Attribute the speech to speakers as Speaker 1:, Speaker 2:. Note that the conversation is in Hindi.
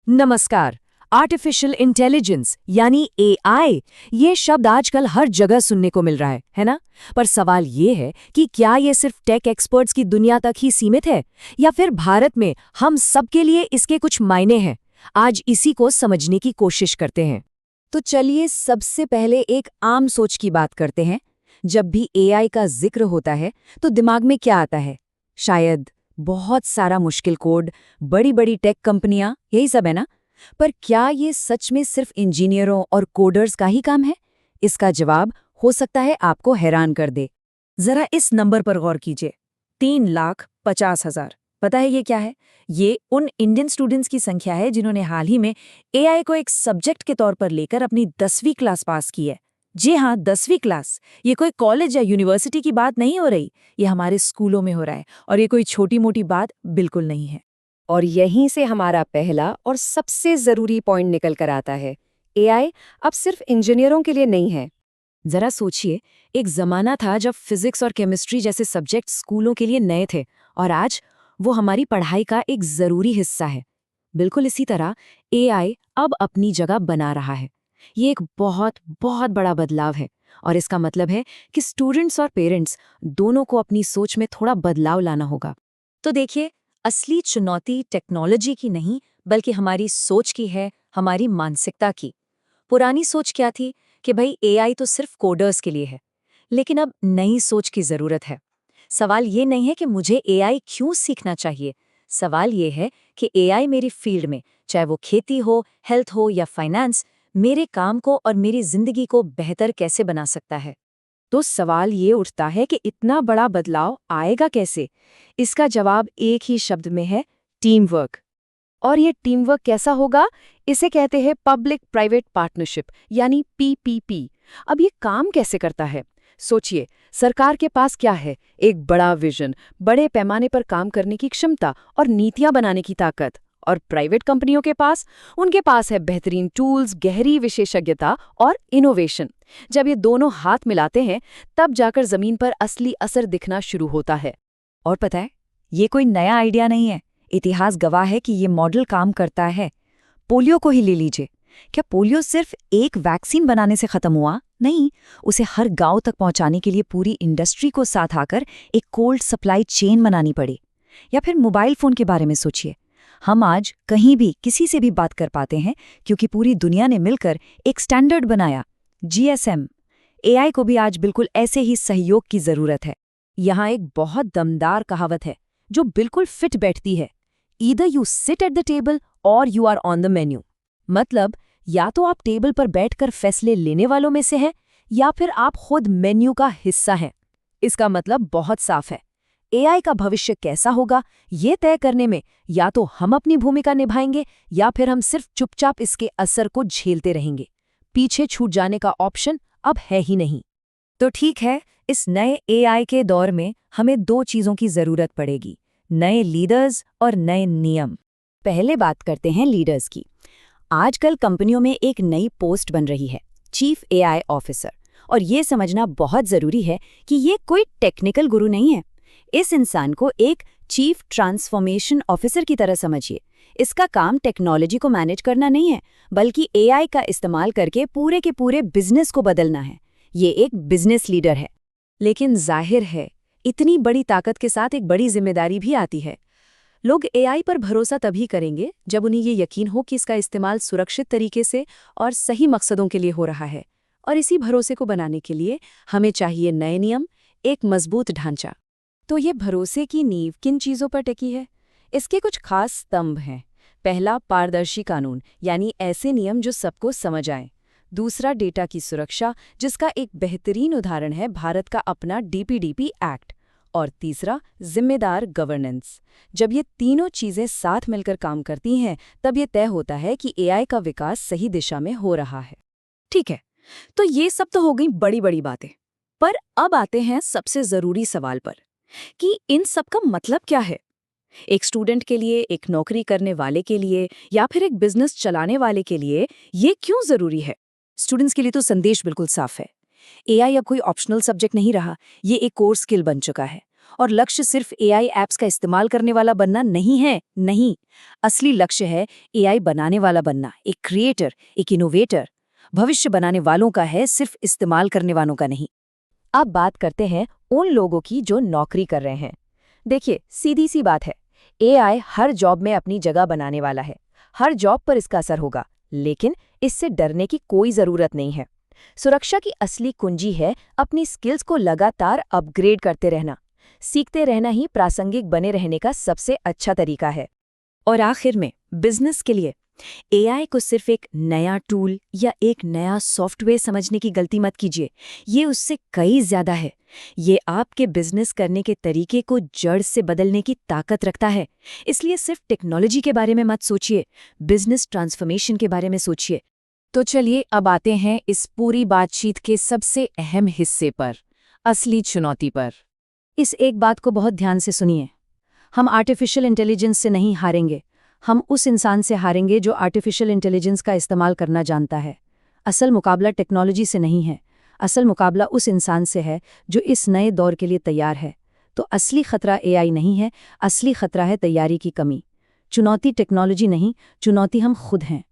Speaker 1: नमस्कार। आर्टिफिशियल इंटेलिजेंस यानी एआई, ये शब्द आजकल हर जगह सुनने को मिल रहा है ना? पर सवाल ये है कि क्या ये सिर्फ टेक एक्सपर्ट्स की दुनिया तक ही सीमित है या फिर भारत में हम सबके लिए इसके कुछ मायने हैं? आज इसी को समझने की कोशिश करते हैं। तो चलिए सबसे पहले एक आम सोच की बात करते हैं। जब भी एआई का जिक्र होता है तो दिमाग में क्या आता है? शायद बहुत सारा मुश्किल कोड, बड़ी बड़ी टेक कंपनियां, यही सब है ना? पर क्या ये सच में सिर्फ इंजीनियरों और कोडर्स का ही काम है? इसका जवाब हो सकता है आपको हैरान कर दे। जरा इस नंबर पर गौर कीजिए, 3,50,000। पता है ये क्या है? ये उन इंडियन स्टूडेंट्स की संख्या है जिन्होंने हाल ही में एआई को एक सब्जेक्ट के तौर पर लेकर अपनी 10वीं क्लास पास की है। जी हाँ, 10वीं क्लास। ये कोई कॉलेज या यूनिवर्सिटी की बात नहीं हो रही, ये हमारे स्कूलों में हो रहा है और ये कोई छोटी मोटी बात बिल्कुल नहीं है।
Speaker 2: और यहीं से हमारा पहला और सबसे ज़रूरी पॉइंट निकल कर आता है। एआई अब सिर्फ इंजीनियरों के लिए नहीं है।
Speaker 1: जरा सोचिए, एक जमाना था जब फिजिक्स और केमिस्ट्री जैसे सब्जेक्ट स्कूलों के लिए नए थे और आज वो हमारी पढ़ाई का एक जरूरी हिस्सा है। बिल्कुल इसी तरह एआई अब अपनी जगह बना रहा है। ये एक बहुत बहुत बड़ा बदलाव है और इसका मतलब है कि स्टूडेंट्स और पेरेंट्स दोनों को अपनी सोच में थोड़ा बदलाव लाना होगा। तो देखिए, असली चुनौती टेक्नोलॉजी की नहीं बल्कि हमारी सोच की है, हमारी मानसिकता की। पुरानी सोच क्या थी कि भाई एआई तो सिर्फ कोडर्स के लिए है, लेकिन अब नई सोच की जरूरत है। सवाल ये नहीं है कि मुझे एआई क्यों सीखना चाहिए, सवाल ये है कि एआई मेरी फील्ड में, चाहे वो खेती हो, हेल्थ हो या फाइनेंस, मेरे काम को और मेरी जिंदगी को बेहतर कैसे बना सकता है।
Speaker 2: तो सवाल ये उठता है कि इतना बड़ा बदलाव आएगा कैसे? इसका जवाब एक ही शब्द में है, टीम वर्क। और ये टीम वर्क कैसा होगा? इसे कहते हैं पब्लिक प्राइवेट पार्टनरशिप यानी पीपीपी। अब ये काम कैसे करता है? सोचिए, सरकार के पास क्या है? एक बड़ा विजन, बड़े पैमाने पर काम करने की क्षमता और नीतियां बनाने की ताकत। और प्राइवेट कंपनियों के पास? उनके पास है बेहतरीन टूल्स, गहरी विशेषज्ञता और इनोवेशन। जब ये दोनों हाथ मिलाते हैं, तब जाकर जमीन पर असली असर दिखना शुरू होता है।
Speaker 1: और पता है, ये कोई नया आइडिया नहीं है। इतिहास गवाह है कि ये मॉडल काम करता है। पोलियो को ही ले लीजिए। क्या पोलियो सिर्फ एक वैक्सीन बनाने से खत्म हुआ? नहीं, उसे हर गांव तक पहुंचाने के लिए पूरी इंडस्ट्री को साथ आकर एक कोल्ड सप्लाई चेन बनानी पड़ी। या फिर मोबाइल फोन के बारे में सोचिए। हम आज कहीं भी किसी से भी बात कर पाते हैं क्योंकि पूरी दुनिया ने मिलकर एक स्टैंडर्ड बनाया, जीएसएम। एआई को भी आज बिल्कुल ऐसे ही सहयोग की जरूरत है। यहाँ एक बहुत दमदार कहावत है जो बिल्कुल फिट बैठती है, either you sit at the table और you are on the menu. मतलब या तो आप टेबल पर बैठकर फैसले लेने वालों में से हैं या फिर आप खुद मेन्यू का हिस्सा हैं। इसका मतलब बहुत साफ है, एआई का भविष्य कैसा होगा ये तय करने में या तो हम अपनी भूमिका निभाएंगे या फिर हम सिर्फ चुपचाप इसके असर को झेलते रहेंगे। पीछे छूट जाने का ऑप्शन अब है ही नहीं। तो ठीक है, इस नए एआई के दौर में हमें दो चीजों की जरूरत पड़ेगी, नए लीडर्स और नए नियम। पहले बात करते हैं लीडर्स की। आजकल कंपनियों में एक नई पोस्ट बन रही है, चीफ एआई ऑफिसर। और ये समझना बहुत जरूरी है कि ये कोई टेक्निकल गुरु नहीं है। इस इंसान को एक चीफ ट्रांसफॉर्मेशन ऑफिसर की तरह समझिए। इसका काम टेक्नोलॉजी को मैनेज करना नहीं है, बल्कि एआई का इस्तेमाल करके पूरे के पूरे बिजनेस को बदलना है। ये एक बिजनेस लीडर है। लेकिन जाहिर है, इतनी बड़ी ताकत के साथ एक बड़ी जिम्मेदारी भी आती है। लोग एआई पर भरोसा तभी करेंगे जब उन्हें ये यकीन हो कि इसका इस्तेमाल सुरक्षित तरीके से और सही मकसदों के लिए हो रहा है। और इसी भरोसे को बनाने के लिए हमें चाहिए नए नियम, एक मजबूत ढांचा। तो ये भरोसे की नींव किन चीज़ों पर टिकी है? इसके कुछ खास स्तंभ हैं। पहला, पारदर्शी कानून, यानी ऐसे नियम जो सबको समझ आए। दूसरा, डेटा की सुरक्षा, जिसका एक बेहतरीन उदाहरण है भारत का अपना डीपीडीपी एक्ट। और तीसरा, जिम्मेदार गवर्नेंस। जब ये तीनों चीजें साथ मिलकर काम करती हैं, तब ये तय होता है कि एआई का विकास सही दिशा में हो रहा है। ठीक है, तो ये सब तो हो गई बड़ी बड़ी बातें। पर अब आते हैं सबसे जरूरी सवाल पर कि इन सब का मतलब क्या है? एक स्टूडेंट के लिए, एक नौकरी करने वाले के लिए या फिर एक बिजनेस चलाने वाले के लिए ये क्यों जरूरी है? स्टूडेंट्स के लिए तो संदेश बिल्कुल साफ है। एआई अब कोई ऑप्शनल सब्जेक्ट नहीं रहा, ये एक कोर स्किल बन चुका है।
Speaker 2: और लक्ष्य सिर्फ एआई ऐप्स का इस्तेमाल करने वाला बनना नहीं है, नहीं। असली लक्ष्य है एआई बनाने वाला बनना, एक क्रिएटर, एक इनोवेटर। भविष्य बनाने वालों का है, सिर्फ इस्तेमाल करने वालों का नहीं। अब बात करते हैं उन लोगों की जो नौकरी कर रहे हैं। देखिए, सीधी सी बात है, एआई हर जॉब में अपनी जगह बनाने वाला है, हर जॉब पर इसका असर होगा, लेकिन इससे डरने की कोई जरूरत नहीं है। सुरक्षा की असली कुंजी है अपनी स्किल्स को लगातार अपग्रेड करते रहना। सीखते रहना ही प्रासंगिक बने रहने का सबसे अच्छा तरीका है। और आखिर में, बिजनेस के लिए एआई को सिर्फ एक नया टूल या एक नया सॉफ्टवेयर समझने की गलती मत कीजिए। ये उससे कई ज्यादा है। ये आपके बिजनेस करने के तरीके को जड़ से बदलने की ताकत रखता है। इसलिए सिर्फ टेक्नोलॉजी के बारे में मत सोचिए, बिजनेस ट्रांसफॉर्मेशन के बारे में सोचिए। तो चलिए अब आते हैं इस पूरी बातचीत के सबसे अहम हिस्से पर, असली चुनौती पर। इस एक बात को बहुत ध्यान से सुनिए। हम आर्टिफिशियल इंटेलिजेंस से नहीं हारेंगे, हम उस इंसान से हारेंगे जो आर्टिफिशियल इंटेलिजेंस का इस्तेमाल करना जानता है। असल मुकाबला टेक्नोलॉजी से नहीं है, असल मुकाबला उस इंसान से है जो इस नए दौर के लिए तैयार है। तो असली खतरा एआई नहीं है, असली खतरा है तैयारी की कमी। चुनौती टेक्नोलॉजी नहीं, चुनौती हम खुद हैं।